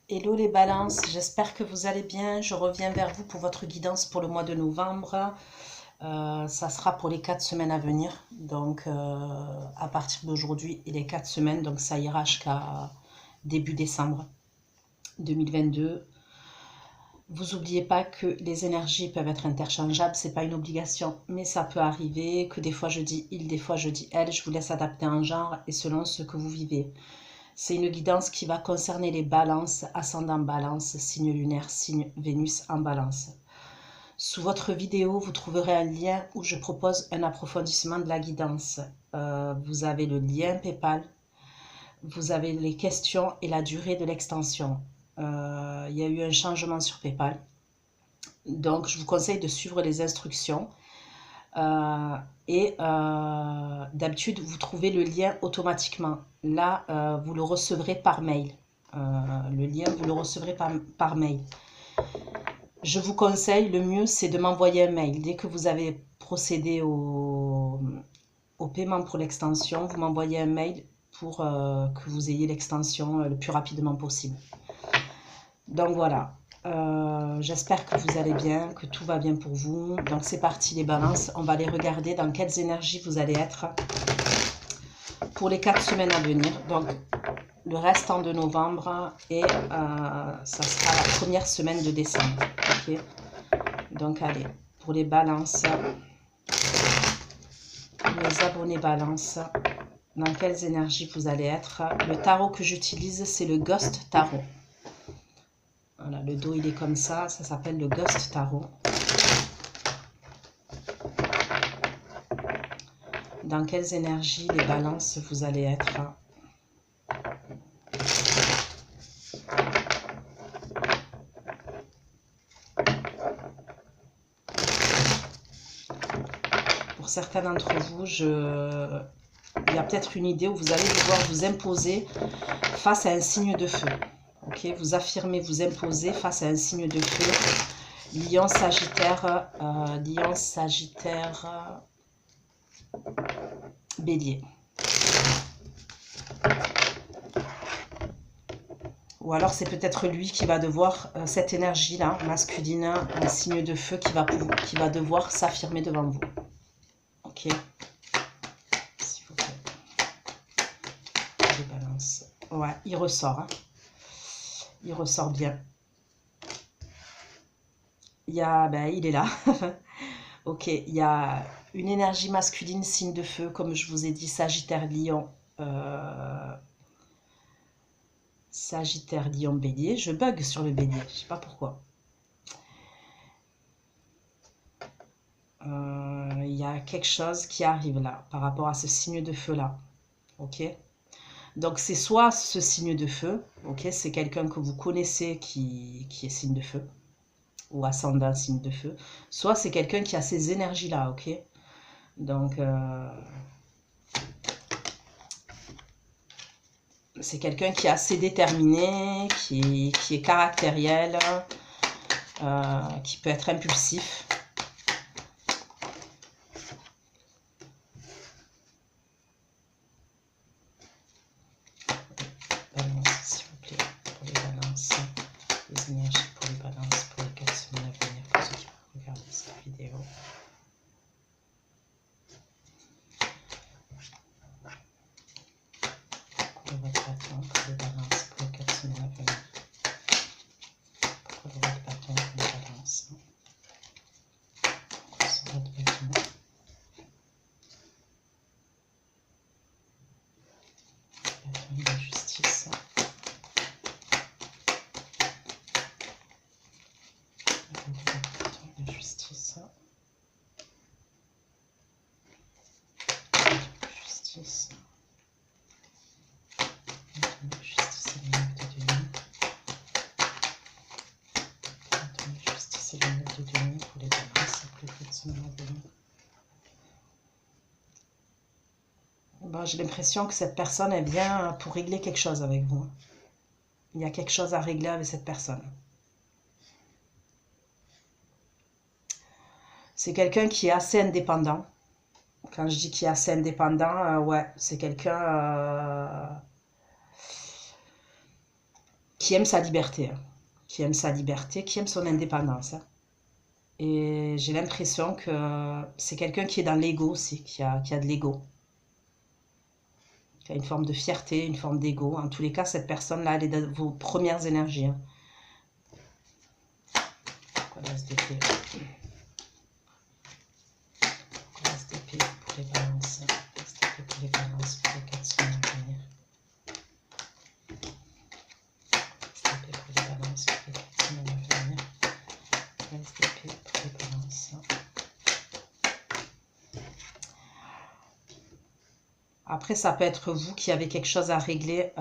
Hello les balances, j'espère que vous allez bien. Je reviens vers vous pour votre guidance pour le mois de novembre. Ça sera pour les 4 semaines à venir. Donc à partir d'aujourd'hui et les 4 semaines, donc ça ira jusqu'à début décembre 2022. Vous n'oubliez pas que les énergies peuvent être interchangeables, c'est pas une obligation, mais ça peut arriver que des fois je dis il, des fois je dis elle. Je vous laisse adapter un genre et selon ce que vous vivez. C'est une guidance qui va concerner les balances, ascendant balance, signe lunaire, signe Vénus en balance. Sous votre vidéo, vous trouverez un lien où je propose un approfondissement de la guidance. Vous avez le lien PayPal, vous avez les questions et la durée de l'extension. Il y a eu un changement sur PayPal, donc je vous conseille de suivre les instructions. D'habitude, vous trouvez le lien automatiquement. Là, vous le recevrez par mail. Le lien, vous le recevrez par mail. Je vous conseille, le mieux, c'est de m'envoyer un mail. Dès que vous avez procédé au paiement pour l'extension, vous m'envoyez un mail pour que vous ayez l'extension le plus rapidement possible. Donc voilà. J'espère que vous allez bien, que tout va bien pour vous. Donc c'est parti les balances, on va aller regarder dans quelles énergies vous allez être pour les 4 semaines à venir. Donc le restant de novembre et ça sera la première semaine de décembre. Okay, donc allez, pour les balances, les abonnés balances, dans quelles énergies vous allez être. Le tarot que j'utilise, c'est le Ghost Tarot. Voilà, le dos il est comme ça s'appelle le Ghost Tarot. Dans quelles énergies les balances vous allez être. Pour certains d'entre vous, il y a peut-être une idée où vous allez devoir vous imposer face à un signe de feu. Okay, vous affirmez, vous imposez face à un signe de feu. Lion, Sagittaire, Bélier. Ou alors c'est peut-être lui qui va devoir, cette énergie-là, masculine, un signe de feu qui va devoir s'affirmer devant vous. Ok. S'il vous plaît. Je balance. Ouais, il ressort. Hein. Il ressort bien. Il est là. Ok, il y a une énergie masculine, signe de feu, comme je vous ai dit, Sagittaire, Lion. Sagittaire, Lion, Bélier. Je bug sur le Bélier, je ne sais pas pourquoi. Il y a quelque chose qui arrive là, par rapport à ce signe de feu-là. Ok. Donc, c'est soit ce signe de feu, ok, c'est quelqu'un que vous connaissez qui est signe de feu, ou ascendant signe de feu, soit c'est quelqu'un qui a ces énergies-là, ok. Donc, c'est quelqu'un qui est assez déterminé, qui est caractériel, qui peut être impulsif. S'il vous plaît, pour les balances, les énergies pour les balances pour les 4 semaines à venir, pour ceux qui vont regarder cette vidéo. Pour votre bâton, pour les balances pour les 4 semaines à venir. Pour votre bâton, pour les balances. Sur votre bâton. Bâton de justice. Bâton de justice. Justice. Justice et les notes de nuit. Justice et les notes de nuit pour les balances pour les 4 semaines à venir. Bon, j'ai l'impression que cette personne elle vient pour régler quelque chose avec vous. Il y a quelque chose à régler avec cette personne. C'est quelqu'un qui est assez indépendant. Quand je dis qu'il est assez indépendant, ouais, c'est quelqu'un... qui aime sa liberté, hein. Qui aime sa liberté, qui aime son indépendance, hein. Et j'ai l'impression que c'est quelqu'un qui est dans l'ego aussi, qui a de l'ego, qui a une forme de fierté, une forme d'ego. En tous les cas, cette personne-là, elle est dans vos premières énergies, hein. SDP. SDP pour les balances. SDP pour les balances pour les 4 semaines à venir. SDP pour les balances pour les 4 semaines à venir. SDP pour les balances. Après, ça peut être vous qui avez quelque chose à régler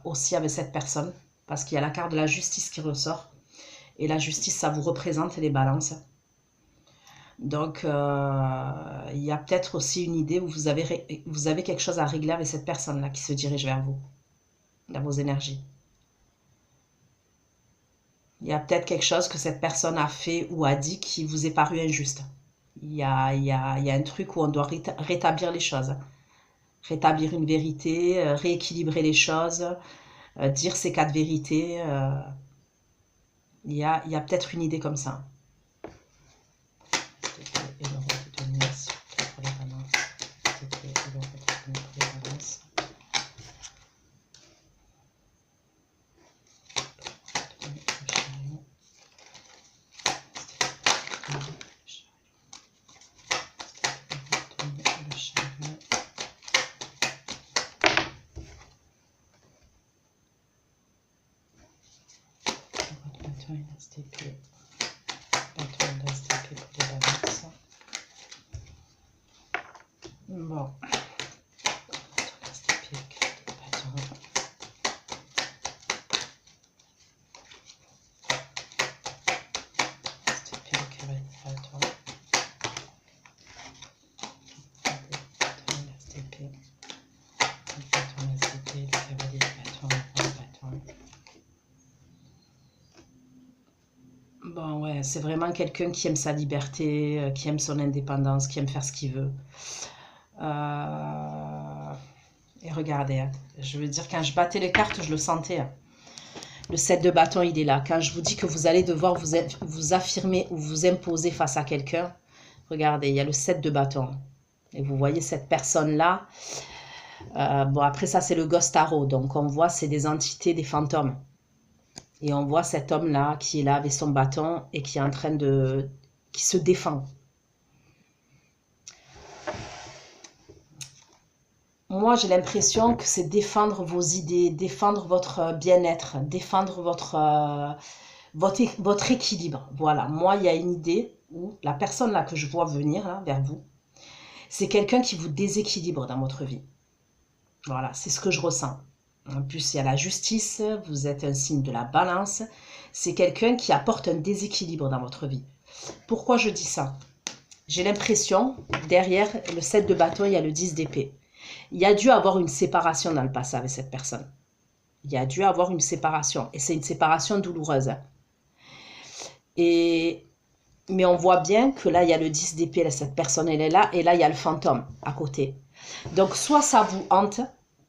aussi avec cette personne. Parce qu'il y a la carte de la justice qui ressort. Et la justice, ça vous représente les balances. Donc, il y a peut-être aussi une idée où vous avez quelque chose à régler avec cette personne-là qui se dirige vers vous, dans vos énergies. Il y a peut-être quelque chose que cette personne a fait ou a dit qui vous est paru injuste. Il y a un truc où on doit rétablir les choses. Rétablir une vérité, rééquilibrer les choses, dire ces 4 vérités. Il y a peut-être une idée comme ça. SDP. SDP pour les balances. Bon. SDP, bâton. SDP, carré, bâton. SDP. Bâton, SDP, le cavalier de bâton, le bâton. Bon, ouais, c'est vraiment quelqu'un qui aime sa liberté, qui aime son indépendance, qui aime faire ce qu'il veut. Et regardez, hein, je veux dire, quand je battais les cartes, je le sentais, hein. Le 7 de bâton, il est là. Quand je vous dis que vous allez devoir vous affirmer ou vous imposer face à quelqu'un, regardez, il y a le 7 de bâton. Et vous voyez cette personne-là. Bon, après ça, c'est le Ghost Tarot. Donc, on voit, c'est des entités, des fantômes. Et on voit cet homme-là qui est là avec son bâton et qui est en train de... qui se défend. Moi, j'ai l'impression que c'est défendre vos idées, défendre votre bien-être, défendre votre équilibre. Voilà, moi, il y a une idée où la personne là que je vois venir là, vers vous, c'est quelqu'un qui vous déséquilibre dans votre vie. Voilà, c'est ce que je ressens. En plus, il y a la justice, vous êtes un signe de la balance. C'est quelqu'un qui apporte un déséquilibre dans votre vie. Pourquoi je dis ça? J'ai l'impression, derrière le 7 de bâton, il y a le 10 d'épée. Il y a dû avoir une séparation dans le passé avec cette personne. Il y a dû avoir une séparation. Et c'est une séparation douloureuse. Mais on voit bien que là, il y a le 10 d'épée, cette personne, elle est là. Et là, il y a le fantôme à côté. Donc, soit ça vous hante,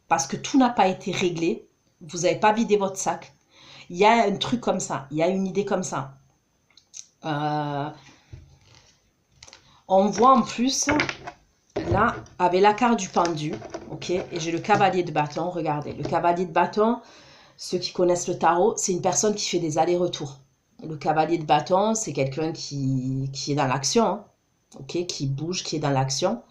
parce que tout n'a pas été réglé. Vous n'avez pas vidé votre sac. Il y a un truc comme ça. Il y a une idée comme ça. On voit en plus... Là, avec la carte du pendu, ok, et j'ai le cavalier de bâton, regardez. Le cavalier de bâton, ceux qui connaissent le tarot, c'est une personne qui fait des allers-retours. Le cavalier de bâton, c'est quelqu'un qui est dans l'action, hein, ok, qui bouge, qui est dans l'action.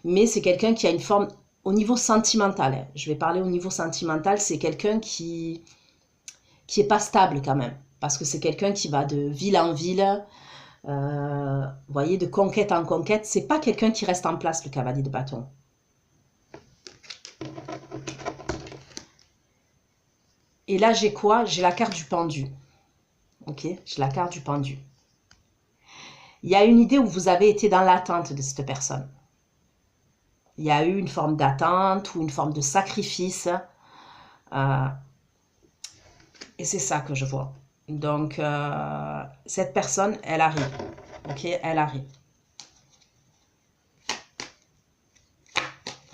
Mais c'est quelqu'un qui a une forme, au niveau sentimental, hein, je vais parler au niveau sentimental, c'est quelqu'un qui est pas stable quand même. Parce que c'est quelqu'un qui va de ville en ville, vous voyez, de conquête en conquête. C'est pas quelqu'un qui reste en place, le cavalier de bâton. Et là, j'ai quoi? J'ai la carte du pendu. Ok, j'ai la carte du pendu. Il y a une idée où vous avez été dans l'attente de cette personne. Il y a eu une forme d'attente ou une forme de sacrifice. Et c'est ça que je vois. Donc, cette personne, elle arrive. Ok, elle arrive.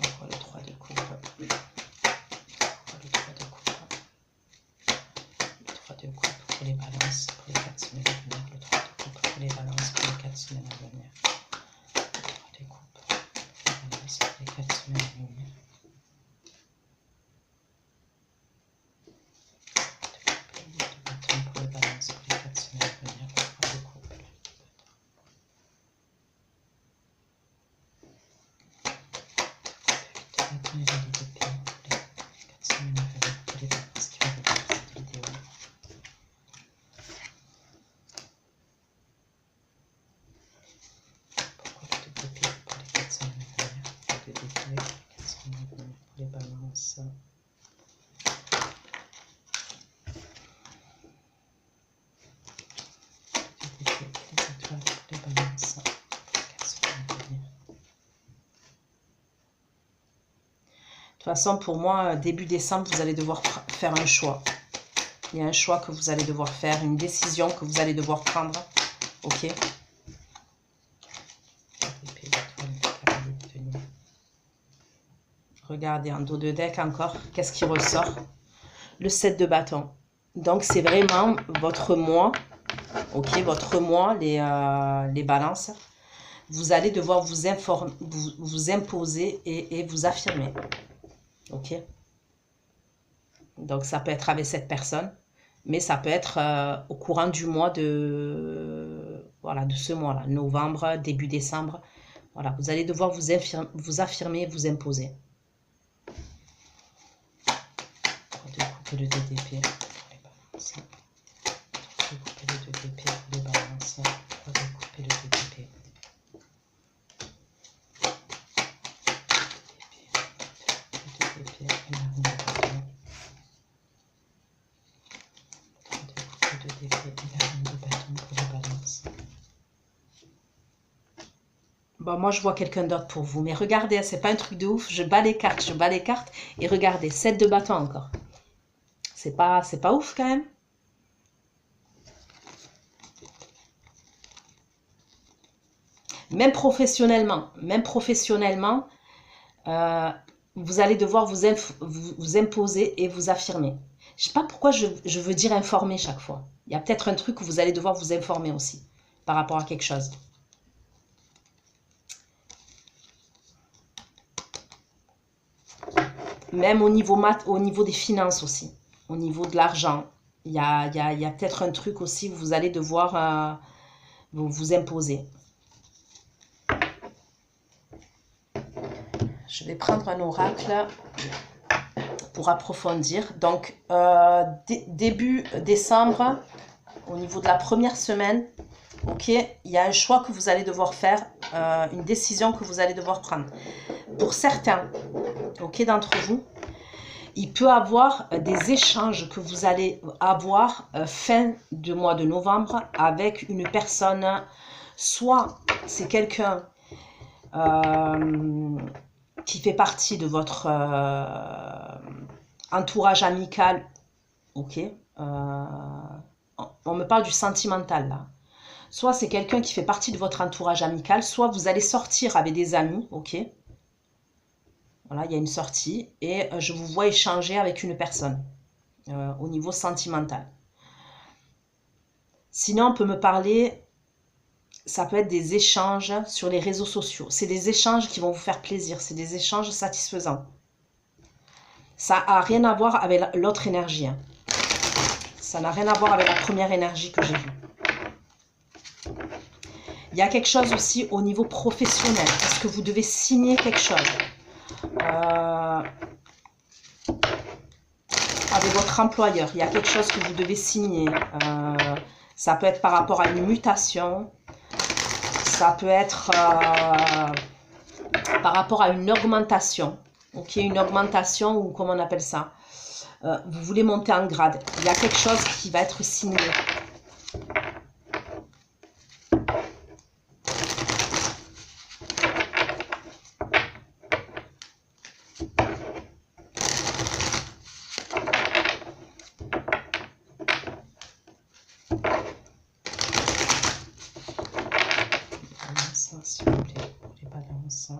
Pourquoi le 3 de coupe? Pourquoi le 3 de coupe? de coupe pour les balances pour les 4 semaines à venir. Le 3 de coupe pour les balances pour les 4 semaines à venir. Le 3 de coupe pour les balances pour les 4 semaines à venir. Pour les balances pour les 4 semaines à venir. Le 3 de coupe. Les valets d'épée pour les 4 semaines à venir pour les balances qui vont regarder cette vidéo. Pourquoi le 2 d'épée pour les 4 semaines à venir? Le 2 d'épée pour les 4 semaines à venir pour les balances. Le 2 d'épée et les étoiles pour les balances pour les 4 semaines à venir. De toute façon, pour moi, début décembre, vous allez devoir faire un choix. Il y a un choix que vous allez devoir faire, une décision que vous allez devoir prendre. Ok. Regardez en dos de deck encore, qu'est-ce qui ressort? Le 7 de bâton. Donc, c'est vraiment votre mois. Ok, votre mois, les balances. Vous allez devoir vous imposer et vous affirmer. Ok. Donc, ça peut être avec cette personne, mais ça peut être au courant du mois voilà, de ce mois-là, novembre, début décembre. Voilà, vous allez devoir vous affirmer, vous imposer. 2 couper le 2 d'épée pour les balances. 2 couper le 2 d'épée pour les balances. 3 couper le 2 d'épée. Bon, moi, je vois quelqu'un d'autre pour vous. Mais regardez, c'est pas un truc de ouf. Je bats les cartes, Et regardez, 7 de bâton encore. C'est pas ouf quand même. Même professionnellement, vous allez devoir vous imposer et vous affirmer. Je sais pas pourquoi je veux dire informer chaque fois. Il y a peut-être un truc où vous allez devoir vous informer aussi par rapport à quelque chose. Même au niveau des finances aussi, au niveau de l'argent. Il y a peut-être un truc aussi où vous allez devoir vous imposer. Je vais prendre un oracle pour approfondir. Donc, début décembre, au niveau de la première semaine, ok, il y a un choix que vous allez devoir faire, une décision que vous allez devoir prendre. Pour certains, ok, d'entre vous, il peut y avoir des échanges que vous allez avoir fin du mois de novembre avec une personne, soit c'est quelqu'un qui fait partie de votre entourage amical, ok, on me parle du sentimental là. Soit c'est quelqu'un qui fait partie de votre entourage amical, soit vous allez sortir avec des amis, ok. Voilà, il y a une sortie et je vous vois échanger avec une personne au niveau sentimental. Sinon, on peut me parler, ça peut être des échanges sur les réseaux sociaux. C'est des échanges qui vont vous faire plaisir, c'est des échanges satisfaisants. Ça n'a rien à voir avec l'autre énergie. Hein. Ça n'a rien à voir avec la première énergie que j'ai vue. Il y a quelque chose aussi au niveau professionnel. Est-ce que vous devez signer quelque chose avec votre employeur? Il y a quelque chose que vous devez signer. Ça peut être par rapport à une mutation. Ça peut être par rapport à une augmentation. Ok, une augmentation ou comment on appelle ça? Vous voulez monter en grade. Il y a quelque chose qui va être signé. S'il vous plaît, pour les balances.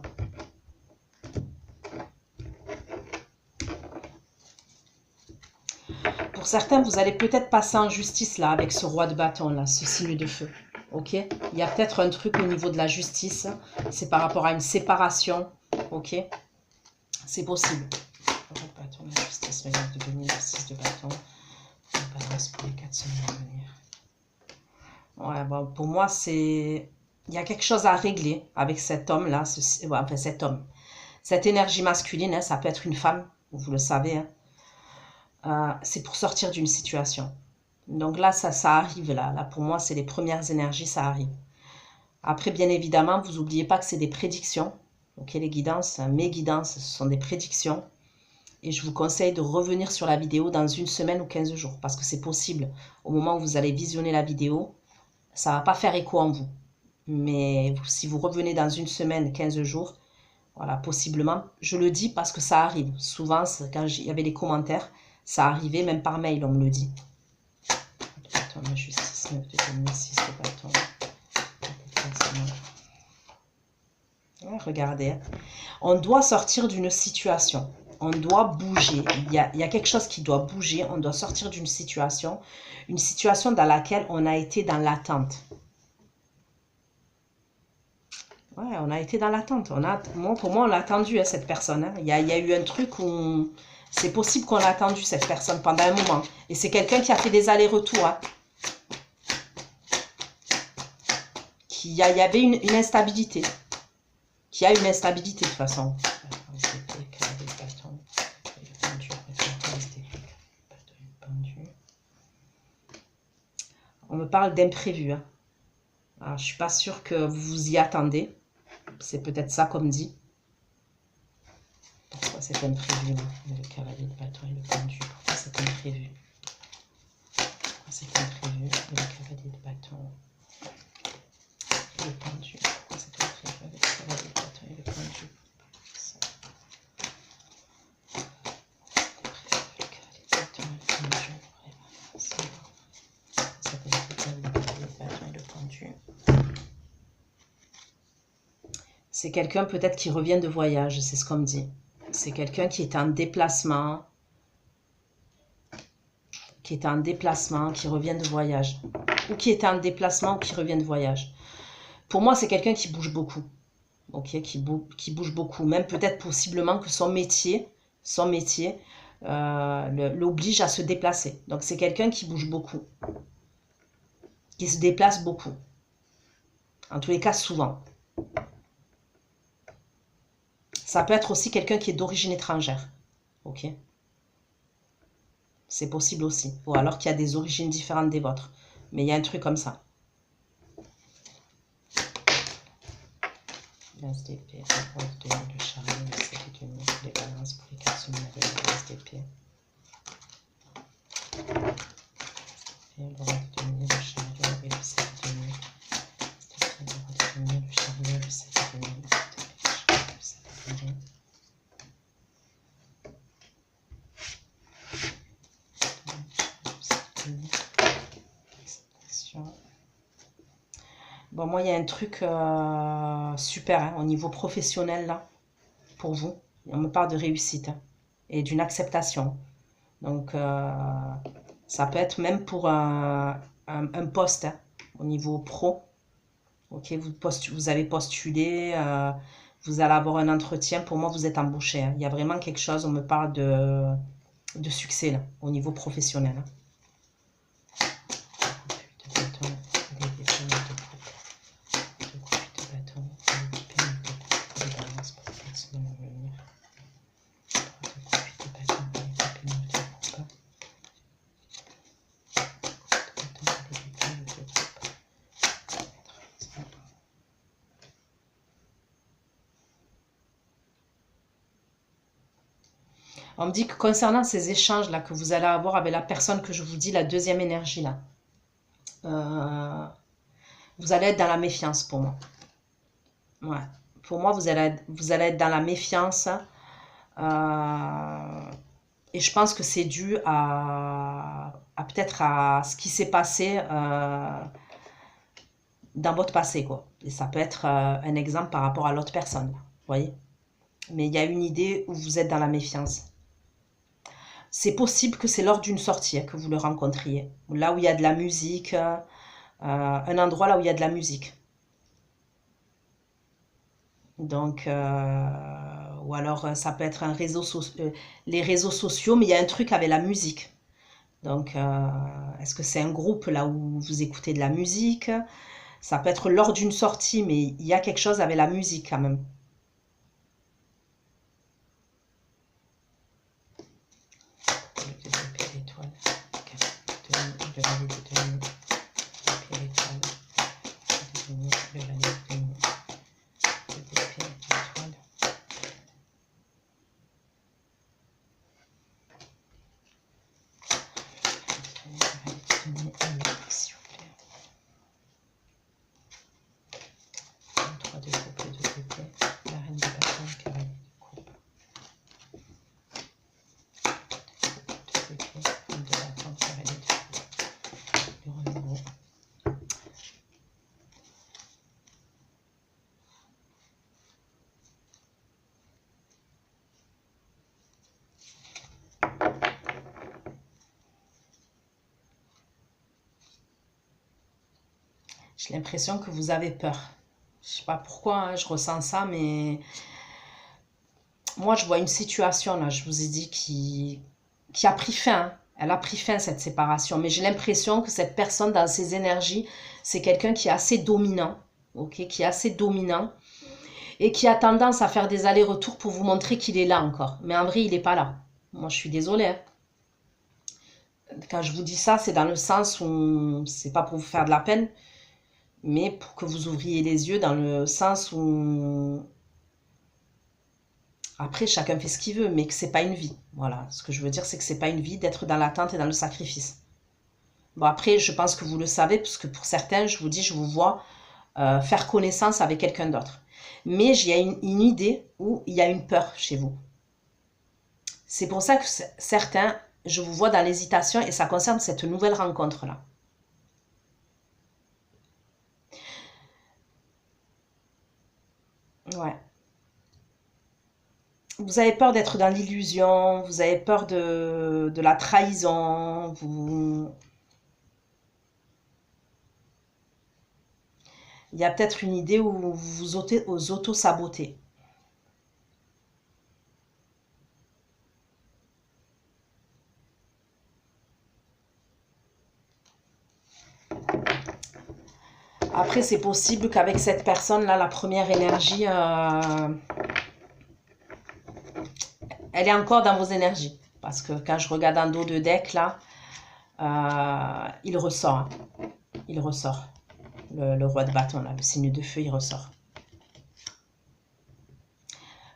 pour certains, vous allez peut-être passer en justice là avec ce roi de bâton là, ce signe de feu. Ok? Il y a peut-être un truc au niveau de la justice. C'est par rapport à une séparation. Ok? C'est possible. Roi de bâton, la justice, le 9 de denier, le 6 de bâton. La balance pour les 4 semaines à venir. Ouais, bon, pour moi, c'est... Il y a quelque chose à régler avec cet homme-là. Enfin, cet homme. Cette énergie masculine, hein, ça peut être une femme, vous le savez. Hein. C'est pour sortir d'une situation. Donc là, ça arrive là. Là, pour moi, c'est les premières énergies, ça arrive. Après, bien évidemment, vous n'oubliez pas que c'est des prédictions. Ok, les guidances, mes guidances, ce sont des prédictions. Et je vous conseille de revenir sur la vidéo dans 1 semaine ou 15 jours. Parce que c'est possible. Au moment où vous allez visionner la vidéo, ça ne va pas faire écho en vous. Mais si vous revenez dans 1 semaine, 15 jours, voilà, possiblement. Je le dis parce que ça arrive. Souvent, quand il y avait les commentaires, ça arrivait, même par mail, on me le dit. Bâton, la justice, 9 de denier, 6 de bâton. Ouais, regardez. Hein. On doit sortir d'une situation. On doit bouger. Il y a quelque chose qui doit bouger. On doit sortir d'une situation. Une situation dans laquelle on a été dans l'attente. Ouais, on a été dans l'attente. Pour moi, on l'a attendu, hein, cette personne. Hein. Il y a eu un truc où... C'est possible qu'on l'a attendu, cette personne, pendant un moment. Et c'est quelqu'un qui a fait des allers-retours. Hein. Il y avait une instabilité. Qui a une instabilité, de toute façon. On me parle d'imprévu. Hein. Alors, je ne suis pas sûre que vous vous y attendez. C'est peut-être ça comme dit. Pourquoi c'est imprévu? Le cavalier de bâton et le pendu. Pourquoi c'est imprévu? Pourquoi c'est imprévu? Le cavalier de bâton et le pendu. Pourquoi c'est imprévu avec le cavalier de bâton et le pendu? Le cavalier de bâton et le pendu. Ça peut être le cavalier de bâton et le pendu. C'est quelqu'un peut-être qui revient de voyage, c'est ce qu'on me dit. C'est quelqu'un qui est en déplacement, qui revient de voyage. Ou qui est en déplacement ou qui revient de voyage. Pour moi, c'est quelqu'un qui bouge beaucoup. Ok, qui bouge beaucoup. Même peut-être possiblement que son métier l'oblige à se déplacer. Donc c'est quelqu'un qui bouge beaucoup. Qui se déplace beaucoup. En tous les cas, souvent. Ça peut être aussi quelqu'un qui est d'origine étrangère. Ok. C'est possible aussi. Ou alors qu'il y a des origines différentes des vôtres. Mais il y a un truc comme ça. L'as d'épée, le chariot, le 7 de denier, les balances pour les 4 semaines avec l'as d'épée. Le roi de denier, le chariot et le 7 de denier. Le roi de denier, le chariot, le 7 de denier, le 7 de denier. Bon, moi, il y a un truc super hein, au niveau professionnel, là, pour vous. On me parle de réussite hein, et d'une acceptation. Donc, ça peut être même pour un poste hein, au niveau pro. Ok, vous avez postulé, vous allez avoir un entretien. Pour moi, vous êtes embauché. Hein. Il y a vraiment quelque chose, on me parle de succès, là, au niveau professionnel. Hein. On me dit que concernant ces échanges-là que vous allez avoir avec la personne que je vous dis, la deuxième énergie, là, vous allez être dans la méfiance pour moi. Ouais. Pour moi, vous allez être dans la méfiance. Et je pense que c'est dû à peut-être à ce qui s'est passé dans votre passé, quoi. Et ça peut être un exemple par rapport à l'autre personne, vous voyez. Mais il y a une idée où vous êtes dans la méfiance. C'est possible que c'est lors d'une sortie que vous le rencontriez. Là où il y a de la musique, un endroit là où il y a de la musique. Donc, ou alors ça peut être les réseaux sociaux, mais il y a un truc avec la musique. Donc, est-ce que c'est un groupe là où vous écoutez de la musique? Ça peut être lors d'une sortie, mais il y a quelque chose avec la musique quand même. J'ai l'impression que vous avez peur. Je sais pas pourquoi hein, je ressens ça, mais moi je vois une situation là, je vous ai dit, qui a pris fin. Hein. Elle a pris fin cette séparation, mais j'ai l'impression que cette personne dans ses énergies, c'est quelqu'un qui est assez dominant, ok, qui est assez dominant et qui a tendance à faire des allers-retours pour vous montrer qu'il est là encore. Mais en vrai, il n'est pas là. Moi, je suis désolée. Hein. Quand je vous dis ça, c'est dans le sens où c'est pas pour vous faire de la peine, mais pour que vous ouvriez les yeux dans le sens où après chacun fait ce qu'il veut, mais que c'est pas une vie. Voilà, ce que je veux dire, c'est que c'est pas une vie d'être dans l'attente et dans le sacrifice. Bon après, je pense que vous le savez, parce que pour certains, je vous dis, je vous vois faire connaissance avec quelqu'un d'autre. Mais il y a une idée où il y a une peur chez vous. C'est pour ça que certains, je vous vois dans l'hésitation et ça concerne cette nouvelle rencontre-là. Ouais. Vous avez peur d'être dans l'illusion, vous avez peur de la trahison, il y a peut-être une idée où vous vous auto-sabotez. Après, c'est possible qu'avec cette personne-là, la première énergie, elle est encore dans vos énergies. Parce que quand je regarde en dos de deck, là, il ressort. Hein. Il ressort. Le roi de bâton, là, le signe de feu, il ressort.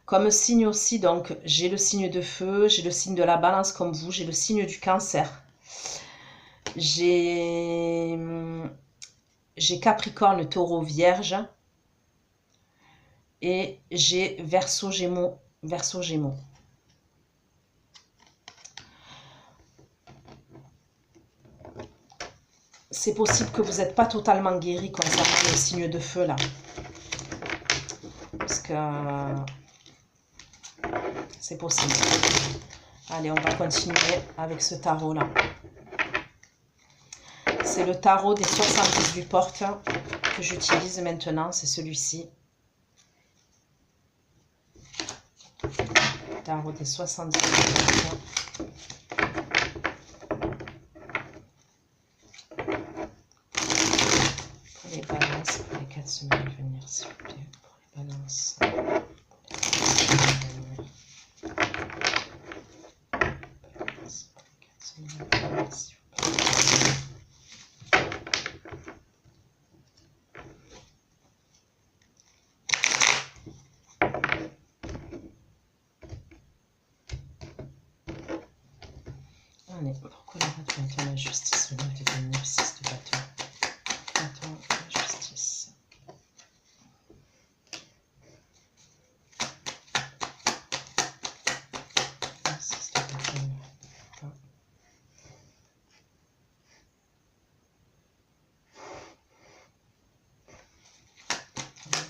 Comme signe aussi, donc, j'ai le signe de feu, j'ai le signe de la balance comme vous, j'ai le signe du cancer. J'ai Capricorne, Taureau, Vierge. Et j'ai Verseau, Gémeaux. Verseau, Gémeaux. C'est possible que vous n'êtes pas totalement guéri concernant le signe de feu, là. Parce que c'est possible. Allez, on va continuer avec ce tarot-là. C'est le tarot des 78 portes que j'utilise maintenant. C'est celui-ci. Tarot des 78 portes. Pour les balances, pour les 4 semaines à venir, s'il vous plaît. Pour les balances. Allez, pourquoi la reine de la justice, le 9 de venir, 6 de bâton. Bâton, la justice.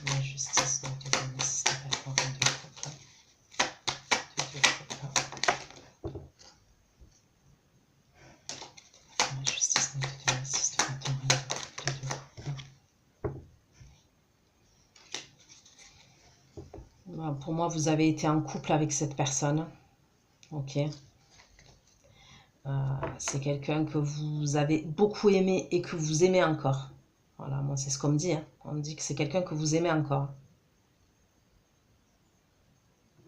La justice, donc de venir, 6 de bâton, reine de copa. Pour moi, vous avez été en couple avec cette personne. Ok. C'est quelqu'un que vous avez beaucoup aimé et que vous aimez encore. Voilà, moi, c'est ce qu'on me dit. Hein. On me dit que c'est quelqu'un que vous aimez encore.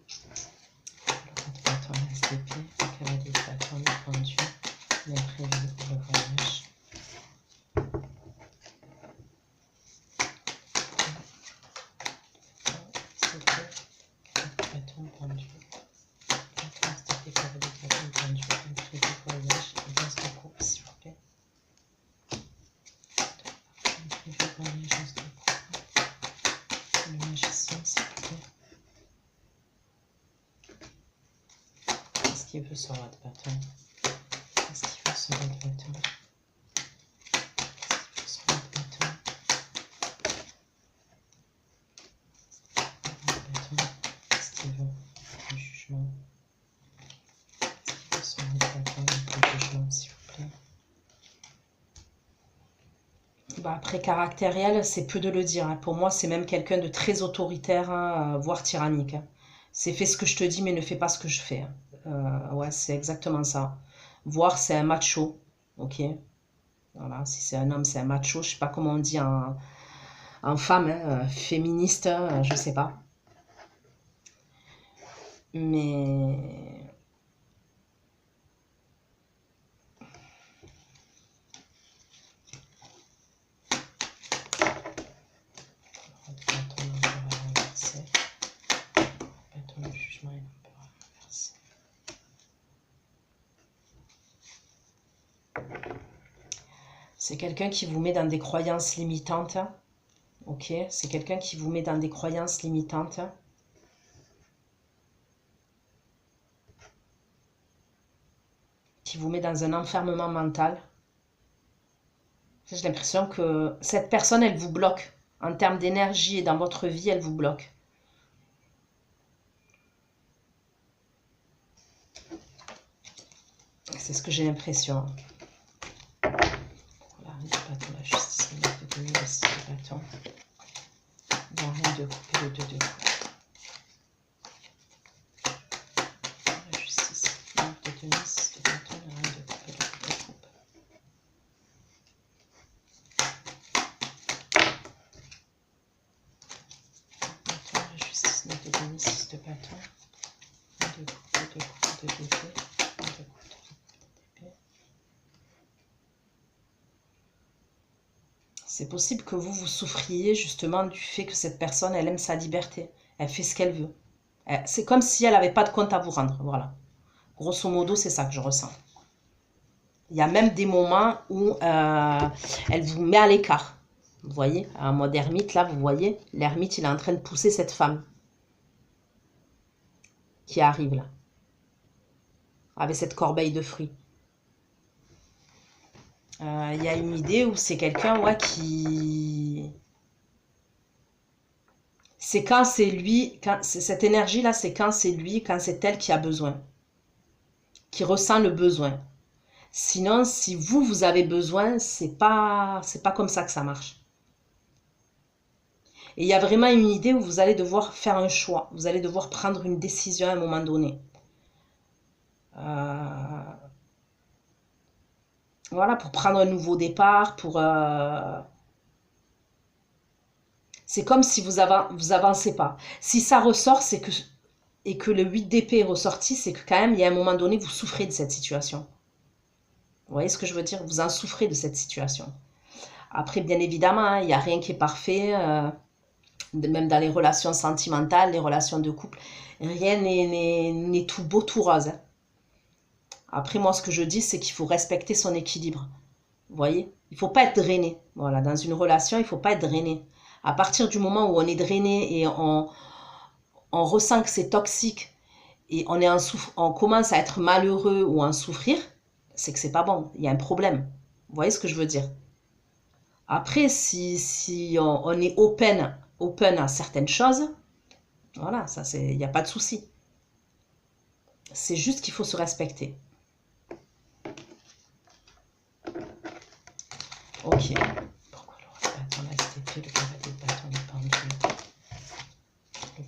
Le bâton STP, le cavalier de bâton, le pendu, l'imprévu, le voyage. Bâton pendu. S'il vous plaît. Le magicien, s'il vous plaît. Qu'est-ce qu'il veut sur votre bâton? Qu'est-ce qu'il veut sur votre bâton? Qu'est-ce qu'il veut sur votre bâton? Qu'est-ce qu'il veut? Le jugement. Qu'est-ce qu'il veut sur votre bâton? Le jugement, s'il vous plaît. Bah après, caractériel, c'est peu de le dire. Hein. Pour moi, c'est même quelqu'un de très autoritaire, hein, voire tyrannique. Hein. C'est fais ce que je te dis, mais ne fais pas ce que je fais. Ouais, c'est exactement ça. Voire c'est un macho. Ok. Voilà, si c'est un homme, c'est un macho. Je sais pas comment on dit en femme, hein, féministe, je sais pas. Mais c'est quelqu'un qui vous met dans des croyances limitantes. Ok, c'est quelqu'un qui vous met dans des croyances limitantes. Qui vous met dans un enfermement mental. J'ai l'impression que cette personne, elle vous bloque. En termes d'énergie et dans votre vie, elle vous bloque. C'est ce que j'ai l'impression. Voilà, le bâton, la justice, le de donner le 6 de bâton. La reine de coupe et le 2 de coupe. La justice, le de donner 6 de bâton, la reine de coupe et le 2 de coupe. Bâton, la justice, le de donner 6 de bâton. 2 de coupe, 2 de coupe, 2 d'épée. C'est possible que vous souffriez justement du fait que cette personne, elle aime sa liberté. Elle fait ce qu'elle veut. C'est comme si elle n'avait pas de compte à vous rendre. Voilà. Grosso modo, c'est ça que je ressens. Il y a même des moments où elle vous met à l'écart. Vous voyez, en mode ermite, là, vous voyez, l'ermite, il est en train de pousser cette femme qui arrive là, avec cette corbeille de fruits. Il y a une idée où c'est quelqu'un, ouais, qui... C'est quand c'est lui, quand cette énergie-là, c'est quand c'est lui, quand c'est elle qui a besoin, qui ressent le besoin. Sinon, si vous avez besoin, c'est pas comme ça que ça marche. Et il y a vraiment une idée où vous allez devoir faire un choix. Vous allez devoir prendre une décision à un moment donné. Voilà, pour prendre un nouveau départ, pour... C'est comme si vous avancez pas. Si ça ressort, c'est que... Et que le 8 d'épée est ressorti, c'est que quand même, il y a un moment donné, vous souffrez de cette situation. Vous voyez ce que je veux dire? Vous en souffrez de cette situation. Après, bien évidemment, hein, il n'y a rien qui est parfait. Même dans les relations sentimentales, les relations de couple, rien n'est tout beau, tout rose. Hein. Après, moi, ce que je dis, c'est qu'il faut respecter son équilibre. Vous voyez? Il ne faut pas être drainé. Voilà, dans une relation, il ne faut pas être drainé. À partir du moment où on est drainé et on ressent que c'est toxique et on commence à être malheureux ou à en souffrir, c'est que c'est pas bon. Il y a un problème. Vous voyez ce que je veux dire? Après, si on est open à certaines choses, voilà, ça c'est, il n'y a pas de souci. C'est juste qu'il faut se respecter. Ok. Pourquoi le roi de bâton, la STP, le cavalier de bâton, le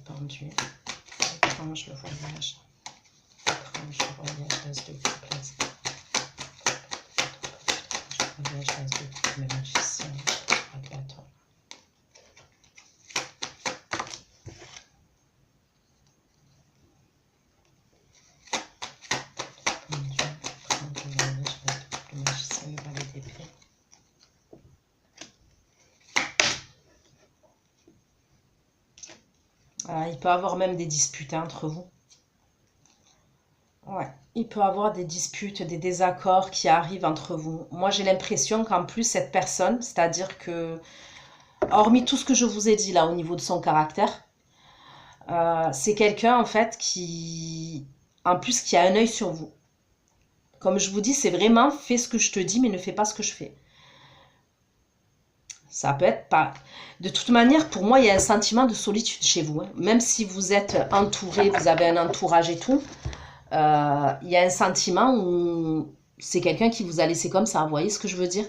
pendu, détendu. Étrange le voyage. Étrange le voyage, l'as de coupe, le voyage, l'as de coupe, le magicien, régulateur. Il peut y avoir même des disputes entre vous. Ouais, il peut y avoir des disputes, des désaccords qui arrivent entre vous. Moi, j'ai l'impression qu'en plus, cette personne, c'est-à-dire que, hormis tout ce que je vous ai dit là au niveau de son caractère, c'est quelqu'un en fait qui, en plus, qui a un œil sur vous. Comme je vous dis, c'est vraiment fais ce que je te dis, mais ne fais pas ce que je fais. Ça peut être pas... De toute manière, pour moi, il y a un sentiment de solitude chez vous. Hein. Même si vous êtes entouré, vous avez un entourage et tout, il y a un sentiment où c'est quelqu'un qui vous a laissé comme ça. Vous voyez ce que je veux dire?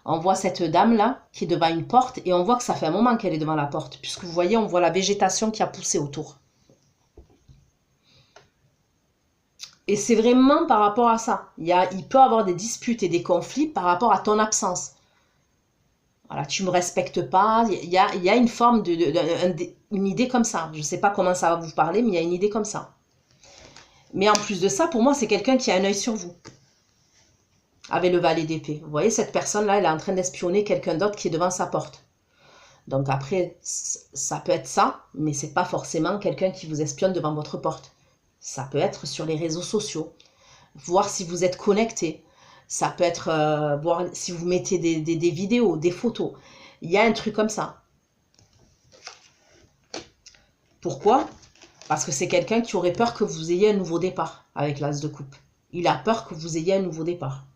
On voit cette dame-là qui est devant une porte et on voit que ça fait un moment qu'elle est devant la porte. Puisque vous voyez, on voit la végétation qui a poussé autour. Et c'est vraiment par rapport à ça. Il peut y avoir des disputes et des conflits par rapport à ton absence. Voilà, tu ne me respectes pas. Il y a une forme une idée comme ça. Je ne sais pas comment ça va vous parler, mais il y a une idée comme ça. Mais en plus de ça, pour moi, c'est quelqu'un qui a un œil sur vous. Avec le valet d'épée. Vous voyez, cette personne-là, elle est en train d'espionner quelqu'un d'autre qui est devant sa porte. Donc après, ça peut être ça, mais ce n'est pas forcément quelqu'un qui vous espionne devant votre porte. Ça peut être sur les réseaux sociaux. Voir si vous êtes connecté. Ça peut être voir si vous mettez des vidéos, des photos. Il y a un truc comme ça. Pourquoi? Parce que c'est quelqu'un qui aurait peur que vous ayez un nouveau départ avec l'as de coupe. Il a peur que vous ayez un nouveau départ.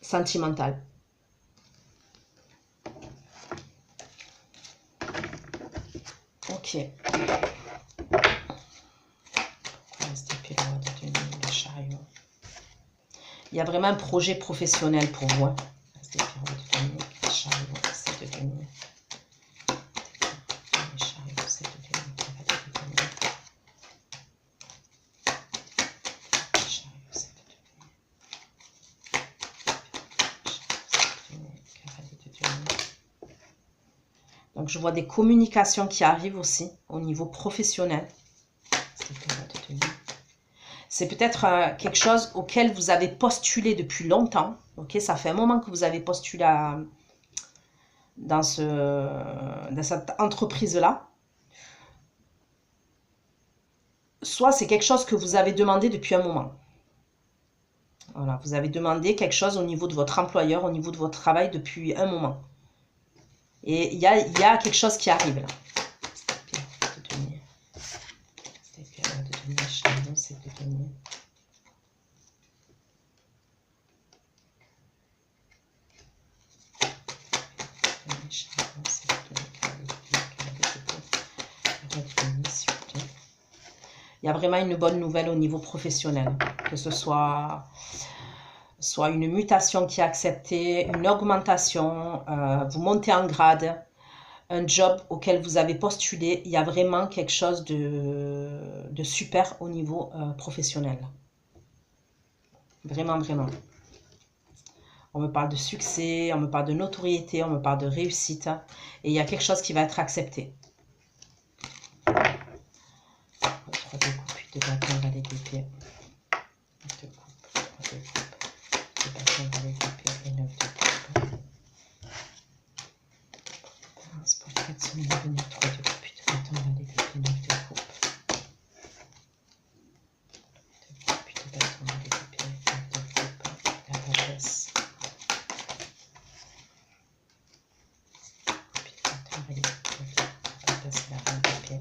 Sentimental. Ok. Il y a vraiment un projet professionnel pour vous. Donc, je vois des communications qui arrivent aussi au niveau professionnel. C'est peut-être quelque chose auquel vous avez postulé depuis longtemps. Ok, ça fait un moment que vous avez postulé dans cette entreprise-là. Soit c'est quelque chose que vous avez demandé depuis un moment. Voilà, vous avez demandé quelque chose au niveau de votre employeur, au niveau de votre travail depuis un moment. Et il y a quelque chose qui arrive là. Il y a vraiment une bonne nouvelle au niveau professionnel, que ce soit une mutation qui est acceptée, une augmentation, vous montez en grade, un job auquel vous avez postulé, il y a vraiment quelque chose de super au niveau professionnel. Vraiment, vraiment. On me parle de succès, on me parle de notoriété, on me parle de réussite. Et il y a quelque chose qui va être accepté. De bâton, valet d'épée. De bâton, valet d'épée et 9 de coupe. Pour 4 semaines à venir, 3 de coupe, de bâton, valet d'épée, 9 de coupe. De bâton, valet d'épée, 9 de coupe, la sagesse. De bâton, valet d'épée, la sagesse, la reine d'épée.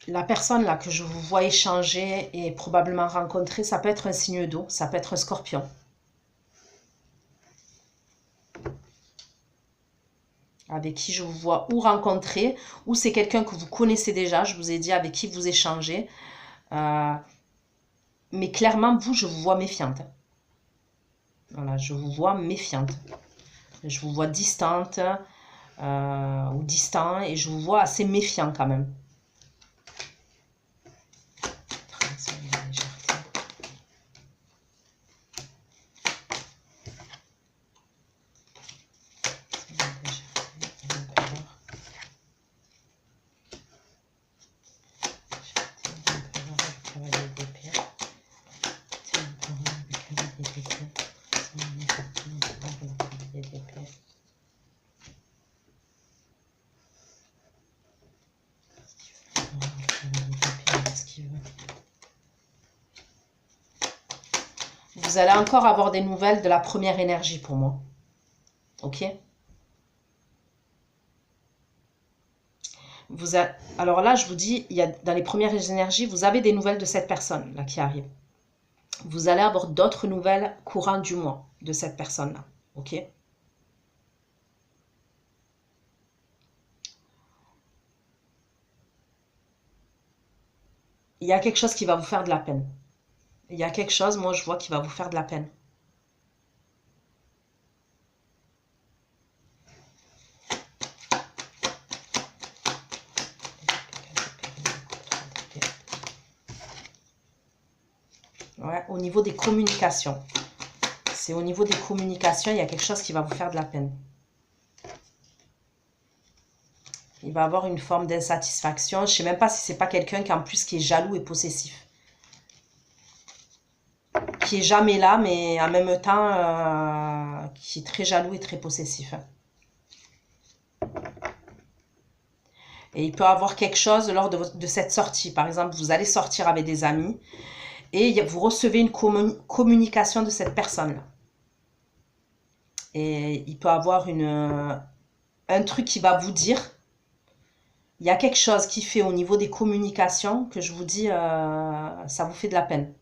La personne là que je vous vois échanger et probablement rencontrer, ça peut être un signe d'eau, ça peut être un scorpion. Avec qui je vous vois ou rencontrer, ou c'est quelqu'un que vous connaissez déjà, je vous ai dit avec qui vous échangez. Mais clairement, vous, je vous vois méfiante. Voilà, je vous vois méfiante. Je vous vois distante ou distant et je vous vois assez méfiant quand même. Vous allez encore avoir des nouvelles de la première énergie pour moi. Ok? Alors là, je vous dis, il y a, dans les premières énergies, vous avez des nouvelles de cette personne là qui arrive. Vous allez avoir d'autres nouvelles courant du mois de cette personne-là. Ok? Il y a quelque chose qui va vous faire de la peine. Il y a quelque chose, moi, je vois, qui va vous faire de la peine. Ouais, au niveau des communications. C'est au niveau des communications, il y a quelque chose qui va vous faire de la peine. Il va avoir une forme d'insatisfaction. Je ne sais même pas si c'est pas quelqu'un qui en plus qui est jaloux et possessif. Qui est jamais là, mais en même temps, qui est très jaloux et très possessif. Et il peut avoir quelque chose lors de cette sortie. Par exemple, vous allez sortir avec des amis et vous recevez une communication de cette personne-là. Et il peut avoir un truc qui va vous dire. Il y a quelque chose qui fait au niveau des communications que je vous dis, ça vous fait de la peine.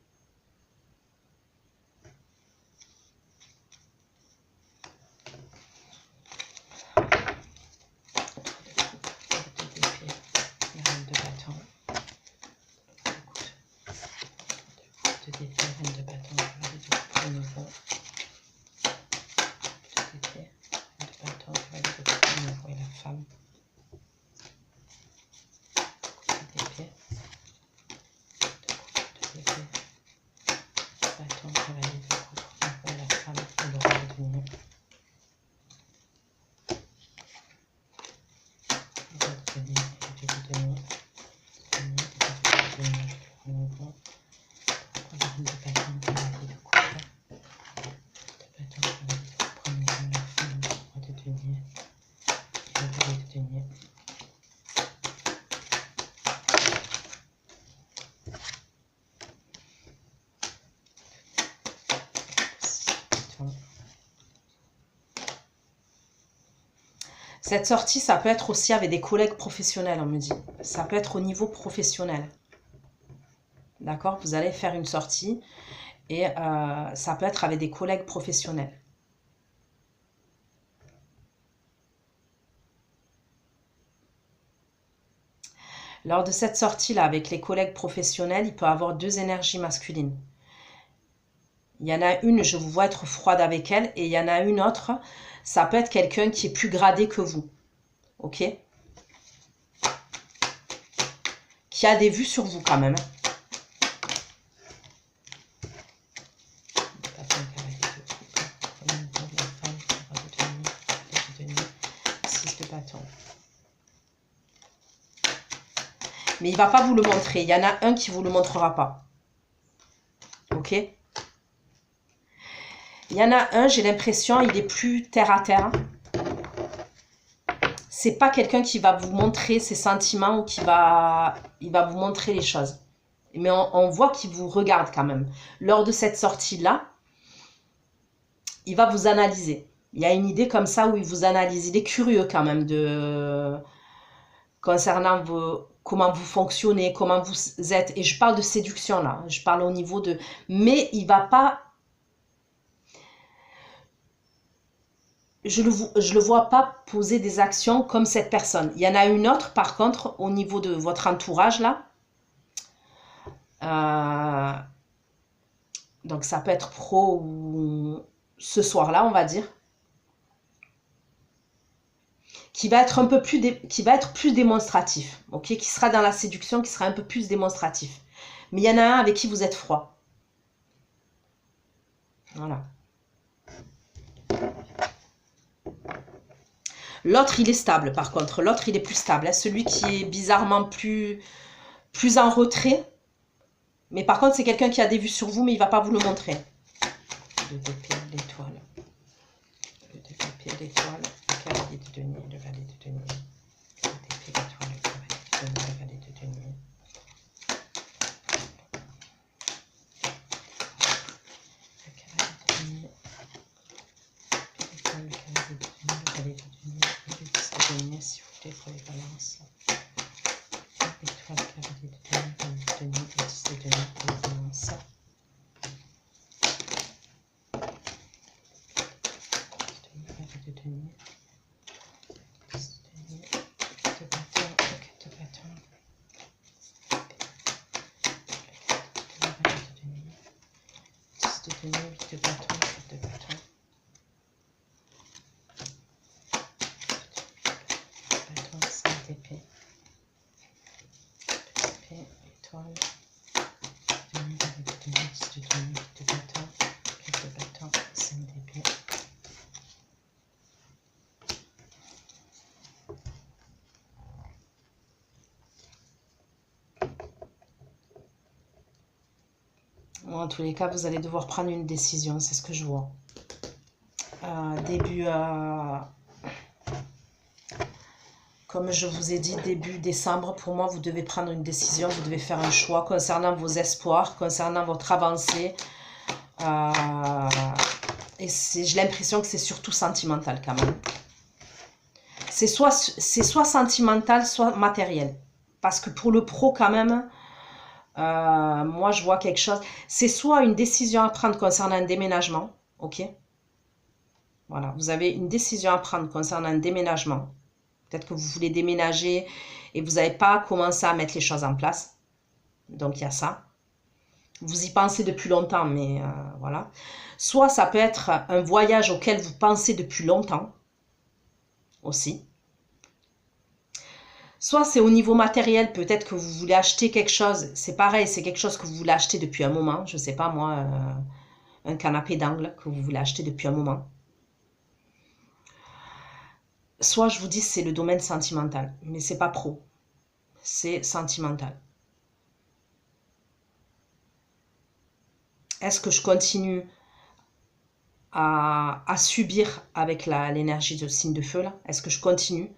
Cette sortie, ça peut être aussi avec des collègues professionnels, on me dit. Ça peut être au niveau professionnel. D'accord? Vous allez faire une sortie et ça peut être avec des collègues professionnels. Lors de cette sortie-là, avec les collègues professionnels, il peut y avoir deux énergies masculines. Il y en a une, je vous vois être froide avec elle, et il y en a une autre, ça peut être quelqu'un qui est plus gradé que vous. Ok? Qui a des vues sur vous quand même. Mais il ne va pas vous le montrer. Il y en a un qui ne vous le montrera pas. Ok? Il y en a un, j'ai l'impression, il est plus terre à terre. C'est pas quelqu'un qui va vous montrer ses sentiments ou il va vous montrer les choses. Mais on voit qu'il vous regarde quand même. Lors de cette sortie-là, il va vous analyser. Il y a une idée comme ça où il vous analyse. Il est curieux quand même concernant comment vous fonctionnez, comment vous êtes. Et je parle de séduction là. Je parle au niveau de... Mais il va pas... Je le vois pas poser des actions comme cette personne. Il y en a une autre, par contre, au niveau de votre entourage là. Donc ça peut être pro ou ce soir-là, on va dire. qui va être un peu plus, qui va être plus démonstratif, ok, qui sera dans la séduction, qui sera un peu plus démonstratif. Mais il y en a un avec qui vous êtes froid. Voilà. L'autre, il est stable, par contre. L'autre, il est plus stable. Hein. Celui qui est bizarrement plus en retrait. Mais par contre, c'est quelqu'un qui a des vues sur vous, mais il ne va pas vous le montrer. Le d'épée, l'étoile. Le d'épée, l'étoile. Le cavalier de denier, le valet de denier. Le d'épée, l'étoile, le cavalier de denier, le valet de denier. Le cavalier de denier. L'étoile, le cavalier de denier, le valet de denier. Le 10 de denier, s'il vous plaît, pour les balances. L'étoile, le cavalier de denier, le valet de denier, le 10 de denier, pour les balances. De denier, de bâton, de bâton, de denier, 10 de denier, 8 de bâton, 7 de bâton, bâton, 5 d'épée, étoile, denier, de denier, 10 de denier, 8 de bâton, 4 de bâton, 5 d'épée. En tous les cas, vous allez devoir prendre une décision, c'est ce que je vois. Comme je vous ai dit, début décembre, pour moi, vous devez prendre une décision, vous devez faire un choix concernant vos espoirs, concernant votre avancée. Et j'ai l'impression que c'est surtout sentimental quand même. C'est soit sentimental, soit matériel. Parce que pour le pro, quand même... moi, je vois quelque chose. C'est soit une décision à prendre concernant un déménagement. Ok. Voilà. Vous avez une décision à prendre concernant un déménagement. Peut-être que vous voulez déménager et vous n'avez pas commencé à mettre les choses en place. Donc, il y a ça. Vous y pensez depuis longtemps, mais voilà. Soit ça peut être un voyage auquel vous pensez depuis longtemps. Aussi. Soit c'est au niveau matériel, peut-être que vous voulez acheter quelque chose. C'est pareil, c'est quelque chose que vous voulez acheter depuis un moment. Je ne sais pas moi, un canapé d'angle que vous voulez acheter depuis un moment. Soit je vous dis c'est le domaine sentimental, mais c'est pas pro. C'est sentimental. Est-ce que je continue à subir avec l'énergie de signe de feu là? Est-ce que je continue?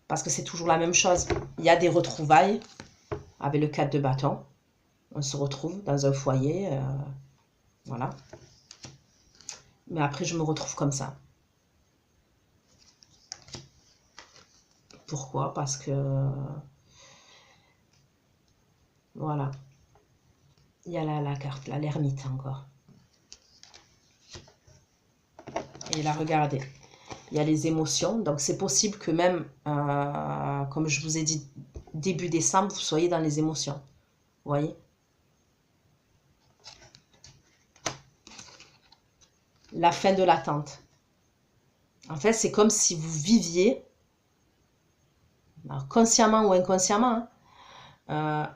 Parce que c'est toujours la même chose. Il y a des retrouvailles avec le 4 de bâton. On se retrouve dans un foyer. Voilà. Mais après, je me retrouve comme ça. Pourquoi? Parce que... Voilà. Il y a la carte, là, l'ermite encore. Et là, regardez. Il y a les émotions. Donc, c'est possible que même, comme je vous ai dit, début décembre, vous soyez dans les émotions. Vous voyez? La fin de l'attente. En fait, c'est comme si vous viviez, alors consciemment ou inconsciemment, hein,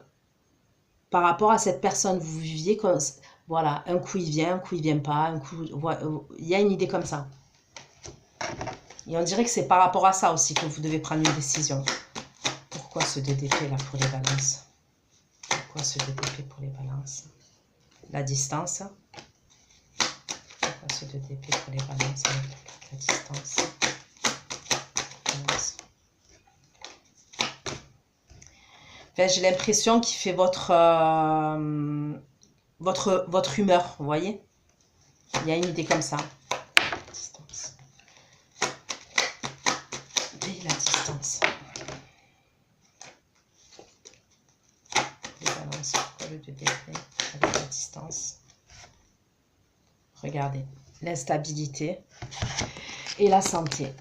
par rapport à cette personne, vous viviez comme... Voilà, un coup il vient, un coup il vient pas, un coup... Il y a une idée comme ça. Et on dirait que c'est par rapport à ça aussi que vous devez prendre une décision. Pourquoi ce 2 d'épée là pour les balances? Pourquoi ce 2 d'épée pour les balances? La distance. Pourquoi ce 2 d'épée pour les balances avec la distance? Enfin, j'ai l'impression qu'il fait votre humeur, vous voyez? Il y a une idée comme ça. Distance. Et la distance. Les balances, pourquoi le 2 d'épée avec la distance? Regardez, l'instabilité et la santé.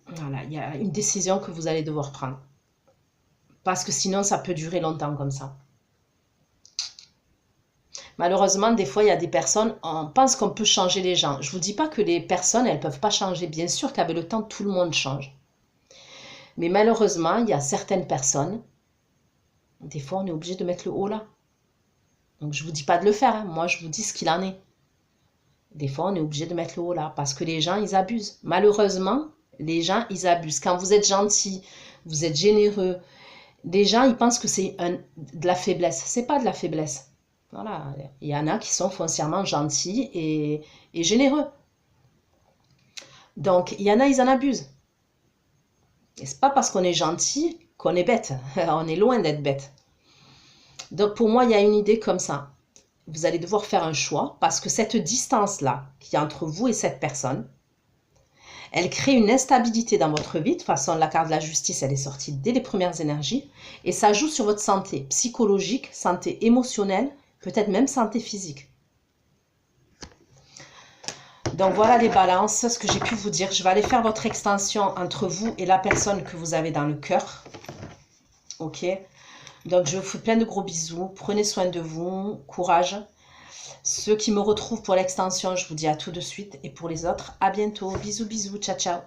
Voilà, il y a une décision que vous allez devoir prendre. Parce que sinon, ça peut durer longtemps comme ça. Malheureusement, des fois, il y a des personnes, on pense qu'on peut changer les gens. Je ne vous dis pas que les personnes, elles ne peuvent pas changer. Bien sûr qu'avec le temps, tout le monde change. Mais malheureusement, il y a certaines personnes, des fois, on est obligé de mettre le haut là. Donc, je ne vous dis pas de le faire. Hein. Moi, je vous dis ce qu'il en est. Des fois, on est obligé de mettre le haut là. Parce que les gens, ils abusent. Malheureusement, les gens, ils abusent. Quand vous êtes gentil, vous êtes généreux, les gens, ils pensent que c'est de la faiblesse. C'est pas de la faiblesse. Voilà. Il y en a qui sont foncièrement gentils et généreux. Donc, il y en a, ils en abusent. Et c'est pas parce qu'on est gentil qu'on est bête. On est loin d'être bête. Donc, pour moi, il y a une idée comme ça. Vous allez devoir faire un choix parce que cette distance-là qui est entre vous et cette personne, elle crée une instabilité dans votre vie. De toute façon, la carte de la justice, elle est sortie dès les premières énergies. Et ça joue sur votre santé psychologique, santé émotionnelle, peut-être même santé physique. Donc voilà les balances, ce que j'ai pu vous dire. Je vais aller faire votre extension entre vous et la personne que vous avez dans le cœur. Ok. Donc je vous fais plein de gros bisous. Prenez soin de vous. Courage. Ceux qui me retrouvent pour l'extension, je vous dis à tout de suite. Et pour les autres, à bientôt. Bisous, bisous. Ciao, ciao.